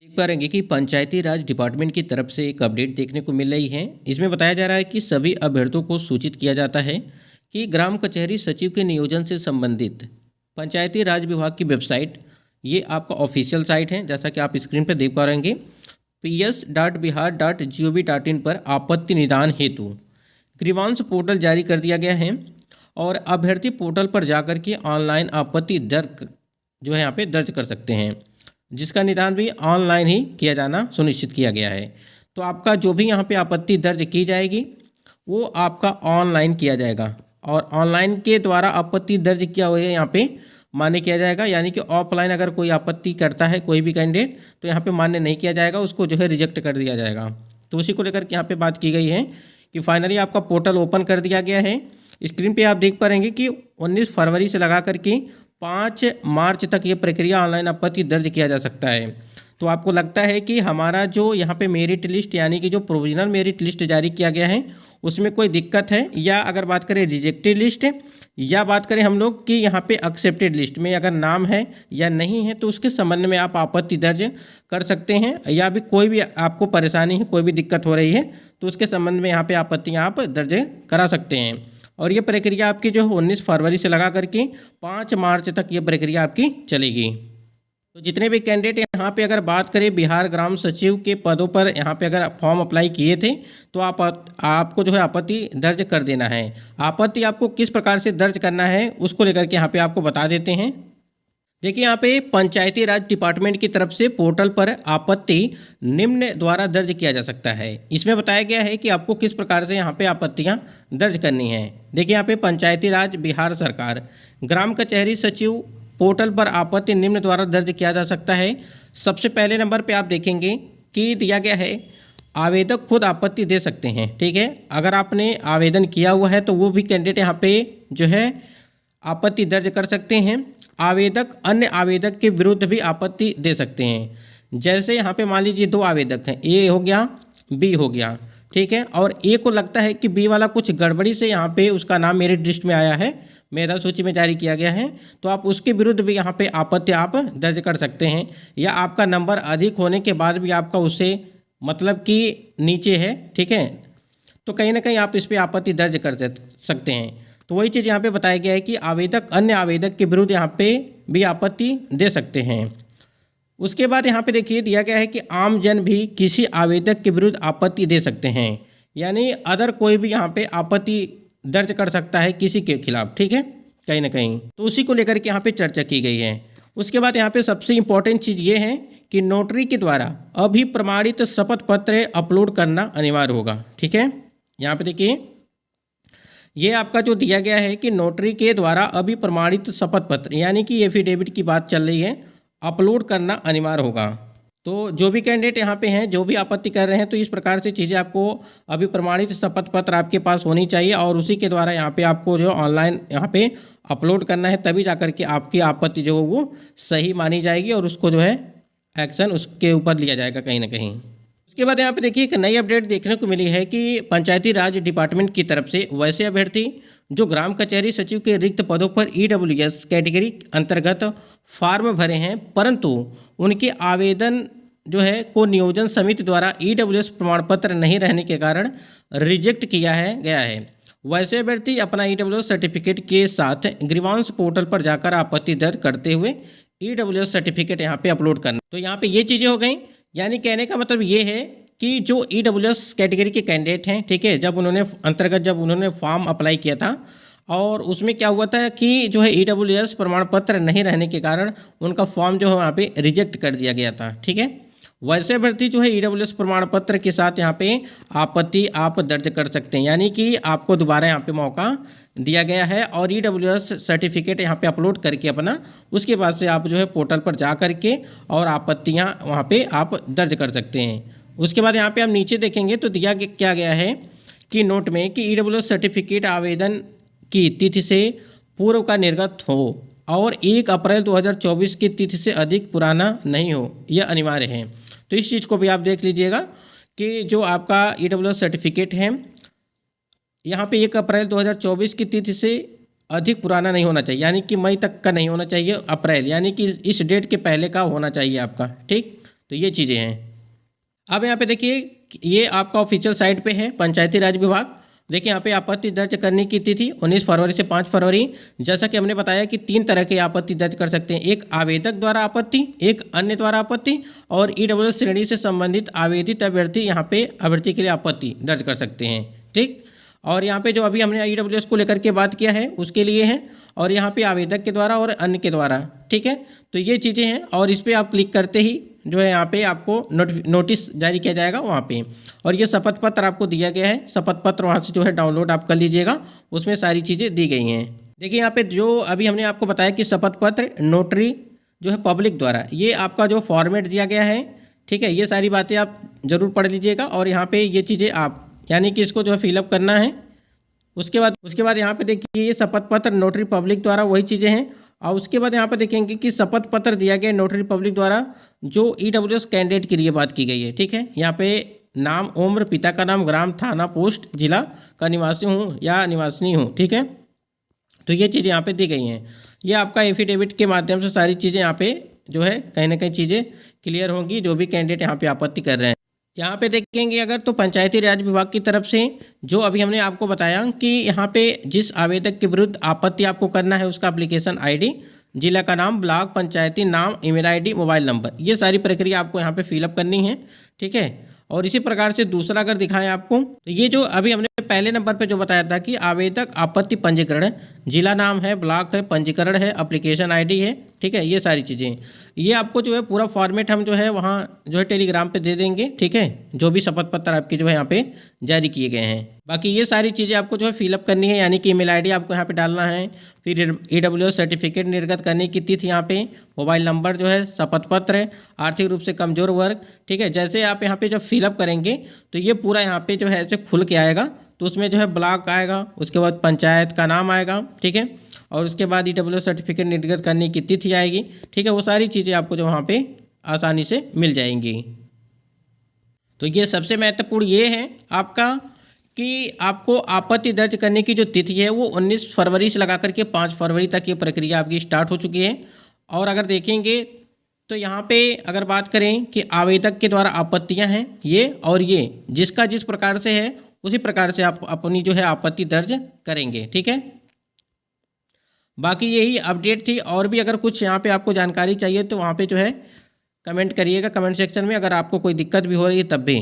देख पा रहेंगे कि पंचायती राज डिपार्टमेंट की तरफ से एक अपडेट देखने को मिल रही है। इसमें बताया जा रहा है कि सभी अभ्यर्थियों को सूचित किया जाता है कि ग्राम कचहरी सचिव के नियोजन से संबंधित पंचायती राज विभाग की वेबसाइट, ये आपका ऑफिशियल साइट है, जैसा कि आप स्क्रीन पर देख पा रहेंगे, ps.bihar.gov.in पर आपत्ति निदान हेतु ग्रीवांस पोर्टल जारी कर दिया गया है। और अभ्यर्थी पोर्टल पर जाकर के ऑनलाइन आपत्ति दर्ज जो है यहाँ पे दर्ज कर सकते हैं, जिसका निदान भी ऑनलाइन ही किया जाना सुनिश्चित किया गया है। तो आपका जो भी यहाँ पे आपत्ति दर्ज की जाएगी वो आपका ऑनलाइन किया जाएगा, और ऑनलाइन के द्वारा आपत्ति दर्ज किया हुआ है यहाँ पे मान्य किया जाएगा। यानी कि ऑफलाइन अगर कोई आपत्ति करता है कोई भी कैंडिडेट, तो यहाँ पे मान्य नहीं किया जाएगा, उसको जो है रिजेक्ट कर दिया जाएगा। तो उसी को लेकर के यहाँ पे बात की गई है कि फाइनली आपका पोर्टल ओपन कर दिया गया है। स्क्रीन पे आप देख पाएंगे कि 19 फरवरी से लगा करके 5 मार्च तक ये प्रक्रिया ऑनलाइन आपत्ति दर्ज किया जा सकता है। तो आपको लगता है कि हमारा जो यहाँ पे मेरिट लिस्ट यानी कि जो प्रोविजनल मेरिट लिस्ट जारी किया गया है उसमें कोई दिक्कत है, या अगर बात करें रिजेक्टेड लिस्ट या बात करें हम लोग कि यहाँ पे एक्सेप्टेड लिस्ट में अगर नाम है या नहीं है, तो उसके संबंध में आप आपत्ति दर्ज कर सकते हैं। या भी कोई भी आपको परेशानी है, कोई भी दिक्कत हो रही है, तो उसके संबंध में यहाँ पे आपत्तियाँ आप दर्ज करा सकते हैं। और ये प्रक्रिया आपकी जो 19 फरवरी से लगा करके 5 मार्च तक ये प्रक्रिया आपकी चलेगी। तो जितने भी कैंडिडेट यहाँ पे अगर बात करें बिहार ग्राम सचिव के पदों पर यहाँ पे अगर फॉर्म अप्लाई किए थे, तो आपको जो है आपत्ति दर्ज कर देना है। आपत्ति आपको किस प्रकार से दर्ज करना है उसको लेकर के यहाँ पे आपको बता देते हैं। देखिए, यहाँ पे पंचायती राज डिपार्टमेंट की तरफ से पोर्टल पर आपत्ति निम्न द्वारा दर्ज किया जा सकता है। इसमें बताया गया है कि आपको किस प्रकार से यहाँ पे आपत्तियाँ दर्ज करनी है। देखिए, यहाँ पे पंचायती राज बिहार सरकार ग्राम कचहरी सचिव पोर्टल पर आपत्ति निम्न द्वारा दर्ज किया जा सकता है। सबसे पहले नंबर पे आप देखेंगे कि दिया गया है आवेदक खुद आपत्ति दे सकते हैं। ठीक है, अगर आपने आवेदन किया हुआ है तो वो भी कैंडिडेट यहाँ पे जो है आपत्ति दर्ज कर सकते हैं। आवेदक अन्य आवेदक के विरुद्ध भी आपत्ति दे सकते हैं। जैसे यहाँ पे मान लीजिए 2 आवेदक हैं, ए हो गया, बी हो गया, ठीक है, और ए को लगता है कि बी वाला कुछ गड़बड़ी से यहाँ पे उसका नाम मेरिट लिस्ट में आया है, मेधा सूची में जारी किया गया है, तो आप उसके विरुद्ध भी यहाँ पे आपत्ति आप दर्ज कर सकते हैं। या आपका नंबर अधिक होने के बाद भी आपका उससे मतलब कि नीचे है, ठीक है, तो कहीं ना कहीं आप इस पर आपत्ति दर्ज कर सकते हैं। तो वही चीज़ यहाँ पे बताया गया है कि आवेदक अन्य आवेदक के विरुद्ध यहाँ पे भी आपत्ति दे सकते हैं। उसके बाद यहाँ पे देखिए दिया गया है कि आम जन भी किसी आवेदक के विरुद्ध आपत्ति दे सकते हैं, यानी अदर कोई भी यहाँ पे आपत्ति दर्ज कर सकता है किसी के खिलाफ, ठीक है, कहीं ना कहीं। तो उसी को लेकर के यहाँ पे चर्चा की गई है। उसके बाद यहाँ पे सबसे इम्पोर्टेंट चीज़ ये है कि नोटरी के द्वारा अभिप्रमाणित शपथ पत्र अपलोड करना अनिवार्य होगा। ठीक है, यहाँ पे देखिए ये आपका जो दिया गया है कि नोटरी के द्वारा अभिप्रमाणित शपथ पत्र यानी कि एफिडेविट की बात चल रही है, अपलोड करना अनिवार्य होगा। तो जो भी कैंडिडेट यहाँ पे हैं, जो भी आपत्ति कर रहे हैं, तो इस प्रकार से चीज़ें आपको अभी प्रमाणित शपथ पत्र आपके पास होनी चाहिए, और उसी के द्वारा यहाँ पे आपको जो ऑनलाइन यहाँ पे अपलोड करना है, तभी जाकर के आपकी आपत्ति जो वो सही मानी जाएगी और उसको जो है एक्शन उसके ऊपर लिया जाएगा कहीं ना कहीं। उसके बाद यहाँ पे देखिए एक नई अपडेट देखने को मिली है कि पंचायती राज डिपार्टमेंट की तरफ से वैसे अभ्यर्थी जो ग्राम कचहरी सचिव के रिक्त पदों पर ईडब्ल्यूएस कैटेगरी अंतर्गत फॉर्म भरे हैं, परंतु उनके आवेदन जो है को नियोजन समिति द्वारा ईडब्ल्यूएस प्रमाण पत्र नहीं रहने के कारण रिजेक्ट किया गया है, वैसे अभ्यर्थी अपना ईडब्ल्यूएस सर्टिफिकेट के साथ ग्रीवांस पोर्टल पर जाकर आपत्ति दर्ज करते हुए ईडब्ल्यूएस सर्टिफिकेट यहाँ पे अपलोड करना। तो यहाँ पे ये चीज़ें हो गई, यानी कहने का मतलब ये है कि जो ईडब्ल्यूएस कैटेगरी के कैंडिडेट हैं, ठीक है, जब उन्होंने फॉर्म अप्लाई किया था और उसमें क्या हुआ था कि जो है ईडब्ल्यूएस प्रमाण पत्र नहीं रहने के कारण उनका फॉर्म जो है वहाँ पे रिजेक्ट कर दिया गया था। ठीक है, वैसे अभ्यर्थी जो है ईडब्ल्यूएस प्रमाण पत्र के साथ यहाँ पे आपत्ति आप दर्ज कर सकते हैं, यानी कि आपको दोबारा यहाँ पे मौका दिया गया है और ईडब्ल्यूएस सर्टिफिकेट यहाँ पे अपलोड करके अपना उसके बाद से आप जो है पोर्टल पर जा करके और आपत्तियाँ वहाँ पे आप दर्ज कर सकते हैं। उसके बाद यहाँ पे आप नीचे देखेंगे तो दिया क्या गया है कि नोट में कि ईडब्ल्यूएस सर्टिफिकेट आवेदन की तिथि से पूर्व का निर्गत हो और 1 अप्रैल 2024 की तिथि से अधिक पुराना नहीं हो, यह अनिवार्य है। तो इस चीज़ को भी आप देख लीजिएगा कि जो आपका ईडब्ल्यूएस सर्टिफिकेट है यहाँ पे 1 अप्रैल 2024 की तिथि से अधिक पुराना नहीं होना चाहिए, यानी कि मई तक का नहीं होना चाहिए, अप्रैल यानी कि इस डेट के पहले का होना चाहिए आपका। ठीक, तो ये चीज़ें हैं। अब यहाँ पे देखिए, ये आपका ऑफिशियल साइट पे है पंचायती राज विभाग। देखिए यहाँ पे आपत्ति दर्ज करने की तिथि 19 फरवरी से 5 फरवरी। जैसा कि हमने बताया कि 3 तरह की आपत्ति दर्ज कर सकते हैं, एक आवेदक द्वारा आपत्ति, एक अन्य द्वारा आपत्ति, और ईडब्ल्यूएस श्रेणी से संबंधित आवेदित अभ्यर्थी यहाँ पे अभ्यर्थी के लिए आपत्ति दर्ज कर सकते हैं। ठीक, और यहाँ पे जो अभी हमने ईडब्ल्यूएस को लेकर के बात किया है उसके लिए है, और यहाँ पे आवेदक के द्वारा और अन्य के द्वारा। ठीक है, तो ये चीज़ें हैं, और इस पर आप क्लिक करते ही जो है यहाँ पे आपको नोटिस जारी किया जाएगा वहाँ पे, और ये शपथ पत्र आपको दिया गया है। शपथ पत्र वहाँ से जो है डाउनलोड आप कर लीजिएगा, उसमें सारी चीज़ें दी गई हैं। देखिए यहाँ पे जो अभी हमने आपको बताया कि शपथ पत्र नोटरी जो है पब्लिक द्वारा, ये आपका जो फॉर्मेट दिया गया है, ठीक है, ये सारी बातें आप ज़रूर पढ़ लीजिएगा। और यहाँ पे ये चीज़ें आप यानी कि इसको जो है फिलअप करना है। उसके बाद यहाँ पे देखिए ये शपथ पत्र नोटरी पब्लिक द्वारा वही चीज़ें हैं। और उसके बाद यहाँ पे देखेंगे कि शपथ पत्र दिया गया नोटरी पब्लिक द्वारा जो ईडब्ल्यूएस कैंडिडेट के लिए बात की गई है। ठीक है, यहाँ पे नाम, उम्र, पिता का नाम, ग्राम, थाना, पोस्ट, जिला का निवासी हूँ या निवासिनी हूँ। ठीक है, तो ये चीज़ें यहाँ पे दी गई हैं। ये आपका एफिडेविट के माध्यम से सारी चीज़ें यहाँ पे जो है कहीं ना कहीं चीज़ें क्लियर होंगी, जो भी कैंडिडेट यहाँ पे आपत्ति कर रहे हैं। यहाँ पे देखेंगे अगर तो पंचायती राज विभाग की तरफ से जो अभी हमने आपको बताया कि यहाँ पे जिस आवेदक के विरुद्ध आपत्ति आपको करना है उसका एप्लीकेशन आईडी, जिला का नाम, ब्लॉक, पंचायती नाम, ईमेल आईडी, मोबाइल नंबर, ये सारी प्रक्रिया आपको यहाँ पे फिलअप करनी है। ठीक है, और इसी प्रकार से दूसरा अगर दिखाएं आपको तो ये जो अभी हमने पहले नंबर पे जो बताया था कि आवेदक आपत्ति पंजीकरण, जिला नाम है, ब्लॉक है, पंजीकरण है, एप्लीकेशन आईडी है। ठीक है, ये सारी चीज़ें, ये आपको जो है पूरा फॉर्मेट हम जो है वहाँ जो है टेलीग्राम पे दे देंगे। ठीक है, जो भी शपथ पत्र आपके जो है यहाँ पे जारी किए गए हैं। बाकी ये सारी चीज़ें आपको जो है फिलअप करनी है, यानी कि ईमेल आईडी आपको यहाँ पे डालना है, फिर ईडब्ल्यूएस सर्टिफिकेट निर्गत करने की तिथि यहाँ पे, मोबाइल नंबर जो है, शपथ पत्र, आर्थिक रूप से कमजोर वर्ग। ठीक है, जैसे आप यहाँ पे जब फिलअप करेंगे तो ये पूरा यहाँ पे जो है ऐसे खुल के आएगा, तो उसमें जो है ब्लॉक आएगा, उसके बाद पंचायत का नाम आएगा। ठीक है, और उसके बाद ईडब्ल्यूएस सर्टिफिकेट निर्गत करने की तिथि आएगी। ठीक है, वो सारी चीज़ें आपको जो वहाँ पे आसानी से मिल जाएंगी। तो ये सबसे महत्वपूर्ण ये है आपका कि आपको आपत्ति दर्ज करने की जो तिथि है वो 19 फरवरी से लगा करके 5 फरवरी तक ये प्रक्रिया आपकी स्टार्ट हो चुकी है। और अगर देखेंगे तो यहाँ पे अगर बात करें कि आवेदक के द्वारा आपत्तियाँ हैं ये, और ये जिसका जिस प्रकार से है उसी प्रकार से आप अपनी जो है आपत्ति दर्ज करेंगे। ठीक है, बाकी यही अपडेट थी। और भी अगर कुछ यहाँ पे आपको जानकारी चाहिए तो वहाँ पे जो है कमेंट करिएगा कमेंट सेक्शन में, अगर आपको कोई दिक्कत भी हो रही है तब भी।